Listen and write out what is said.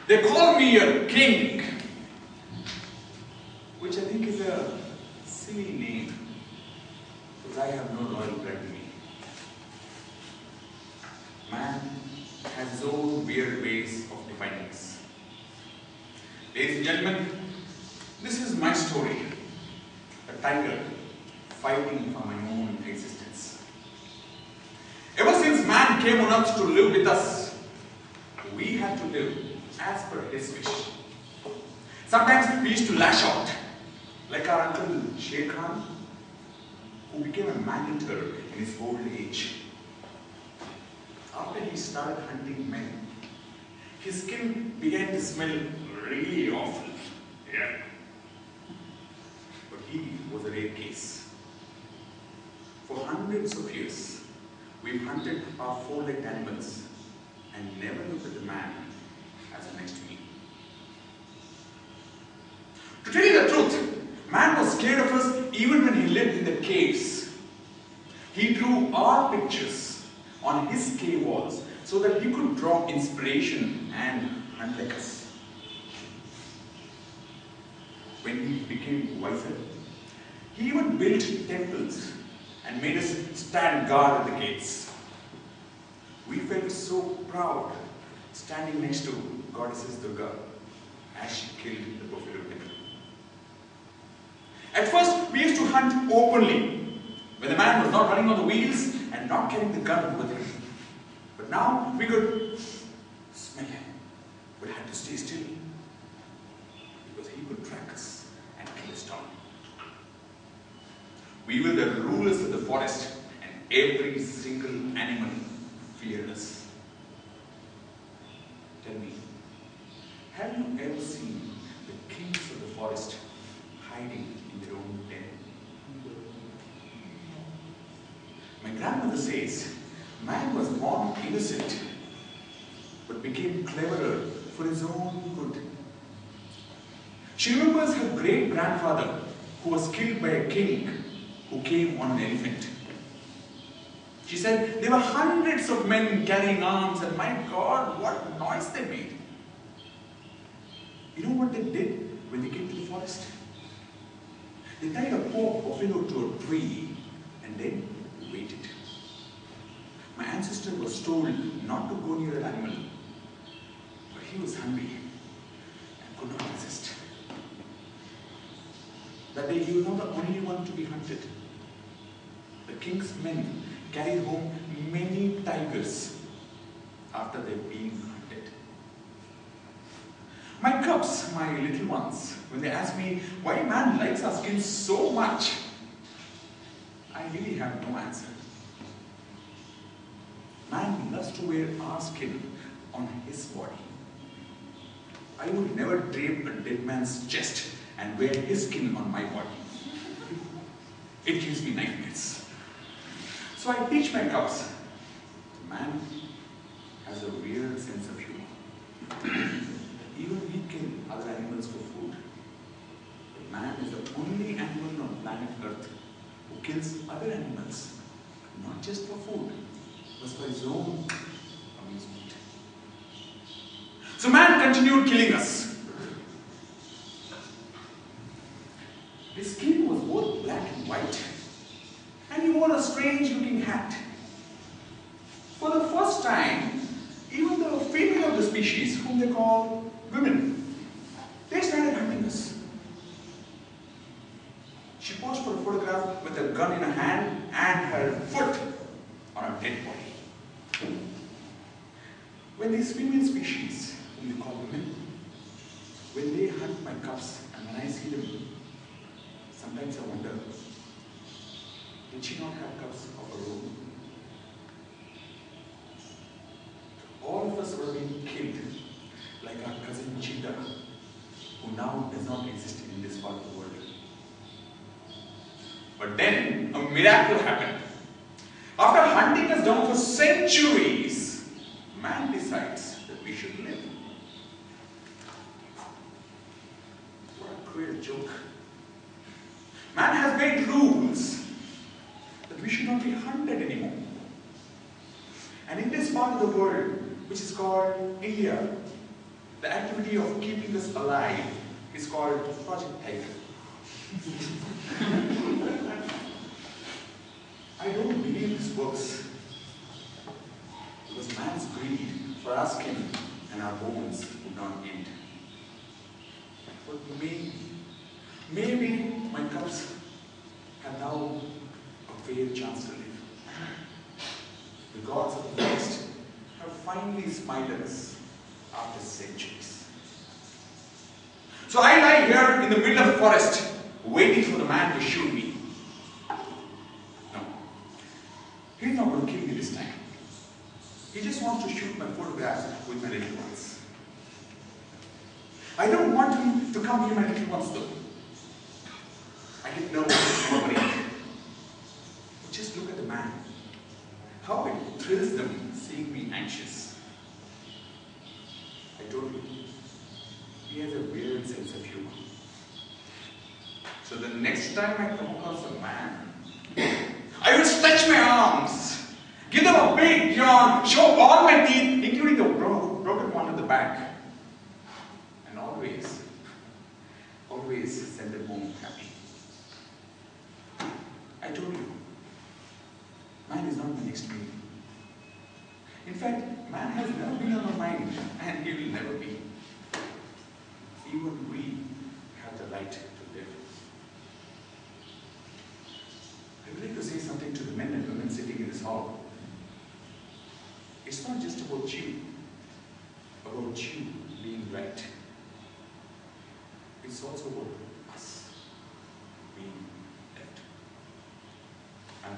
They call me a king, which I think is a silly name, because I have no royal blood in me. Man has his own weird ways of defining us. Ladies and gentlemen, this is my story. A tiger fighting for my own existence. Ever since man came on earth to live with us, we had to live as per his wish. Sometimes we used to lash out, like our uncle Sher Khan, who became a man-eater in his old age. After he started hunting men, his skin began to smell really awful. Yeah. But he was a rare case. For hundreds of years, we've hunted our four-legged animals and never looked at the man as a next to me. To tell you the truth, man was scared of us even when he lived in the caves. He drew our pictures on his cave walls so that he could draw inspiration and hunt like us. When he became wiser, he even built temples and made us stand guard at the gates. We felt so proud standing next to goddesses Durga as she killed the buffalo deer. At first, we used to hunt openly when the man was not running on the wheels and not carrying the gun with him. But now we could smell him, but had to stay still because he could track us and kill us down. We were the rulers of the forest, and every single animal feared us. Tell me, have you ever seen the kings of the forest hiding in their own den? My grandmother says, man was born innocent, but became cleverer for his own good. She remembers her great-grandfather who was killed by a king who came on an elephant. She said there were hundreds of men carrying arms, and my God, what noise they made. You know what they did when they came to the forest? They tied a poor buffalo to a tree and then waited. My ancestor was told not to go near that animal, but he was hungry and could not resist. That day he was not the only one to be hunted. The king's men carried home many tigers after they were being hunted. My cubs, my little ones, when they ask me why man likes our skin so much, I really have no answer. Man loves to wear our skin on his body. I would never drape a dead man's chest and wear his skin on my body. It gives me nightmares. So I teach my cubs, man has a weird sense of humor. Even we kill other animals for food. But man is the only animal on planet Earth who kills other animals, not just for food, but for his own amusement. So man continued killing us. His skin was both black and white, and he wore a strange looking hat. For the first time, even the female of the species, whom they call women, they started hunting us. She posed for a photograph with a gun in her hand and her foot on a dead body. When these female species, whom they call women, when they hunt my cubs, and when I see them, sometimes I wonder, did she not have cubs of her own? All of us were being killed, like our cousin Chandan, who now does not exist in this part of the world. But then, a miracle happened. After hunting us down for centuries, man decides that we should live. What a cruel joke. Man has made rules that we should not be hunted anymore. And in this part of the world, which is called India, The activity of keeping us alive is called Project Tiger. I don't believe this works. Because man's greed for our skin and our bones would not end. But maybe my cubs have now a fair chance to live. The gods of the forest have finally smiled at us after centuries. So I lie here in the middle of the forest, waiting for the man to shoot me. No, he's not going to kill me this time. He just wants to shoot my photographs with my little ones. I don't want him to come near my little ones though. I get nervous and worried. But just look at the man. How it thrills them seeing me anxious. I told you, he has a weird sense of humor. So the next time I come across a man, I will stretch my arms, give them a big yawn, show all my teeth, including the broken one at the back, and always send them home happy. I told you, man is not my next meal. In fact, man has never been on my mind, and he will never be. Even we have the right to live. I would like to say something to the men and women sitting in this hall. It's not just about you being right. It's also about us being left. I'm